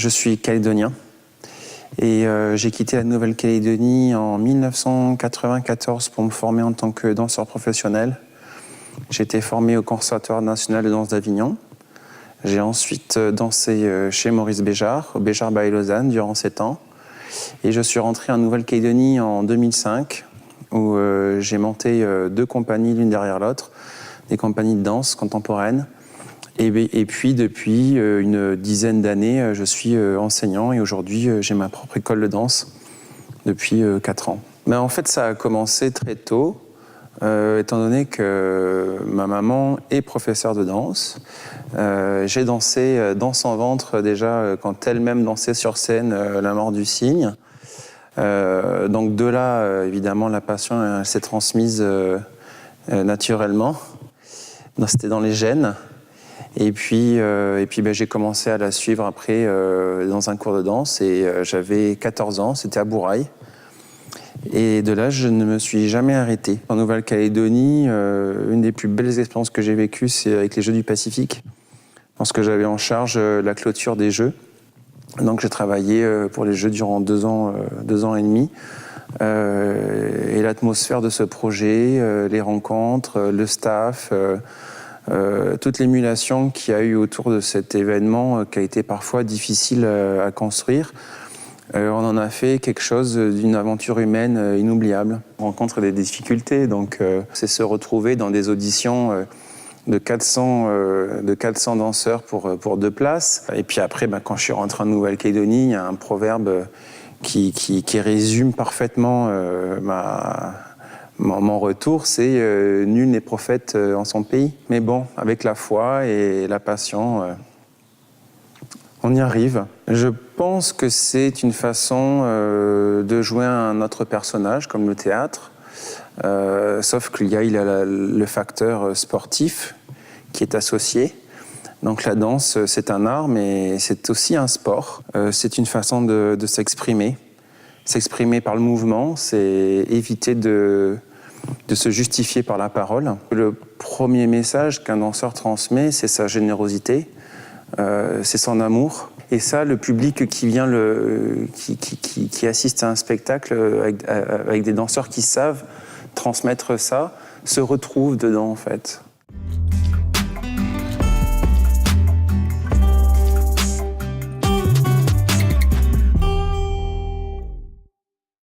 Je suis calédonien et j'ai quitté la Nouvelle-Calédonie en 1994 pour me former en tant que danseur professionnel. J'ai été formé au Conservatoire national de danse d'Avignon. J'ai ensuite dansé chez Maurice Béjart, au Béjart by Lausanne, durant 7 ans. Et je suis rentré en Nouvelle-Calédonie en 2005, où j'ai monté 2 compagnies l'une derrière l'autre, des compagnies de danse contemporaine. Et puis, depuis une dizaine d'années, je suis enseignant et aujourd'hui, j'ai ma propre école de danse depuis 4 ans. Mais en fait, ça a commencé très tôt, étant donné que ma maman est professeure de danse. J'ai dansé dans son ventre déjà quand elle-même dansait sur scène La Mort du Cygne. Donc de là, évidemment, la passion s'est transmise naturellement. C'était dans les gènes. Et puis j'ai commencé à la suivre après dans un cours de danse et j'avais 14 ans, c'était à Bourail. Et de là, je ne me suis jamais arrêté. En Nouvelle-Calédonie, une des plus belles expériences que j'ai vécues, c'est avec les Jeux du Pacifique, lorsque j'avais en charge la clôture des Jeux. Donc j'ai travaillé pour les Jeux durant 2 ans et demi. Et l'atmosphère de ce projet, les rencontres, le staff, toute l'émulation qu'il y a eu autour de cet événement qui a été parfois difficile à construire, on en a fait quelque chose d'une aventure humaine inoubliable. On rencontre des difficultés, donc c'est se retrouver dans des auditions de 400 danseurs pour 2 places. Et puis après, quand je suis rentré en Nouvelle-Calédonie, il y a un proverbe qui résume parfaitement mon retour, c'est nul n'est prophète en son pays. Mais bon, avec la foi et la passion, on y arrive. Je pense que c'est une façon de jouer un autre personnage, comme le théâtre, sauf qu'il y a le facteur sportif qui est associé. Donc la danse, c'est un art, mais c'est aussi un sport. C'est une façon de s'exprimer. S'exprimer par le mouvement, c'est éviter de se justifier par la parole. Le premier message qu'un danseur transmet, c'est sa générosité, c'est son amour. Et ça, le public qui vient, qui assiste à un spectacle avec des danseurs qui savent transmettre ça, se retrouve dedans en fait.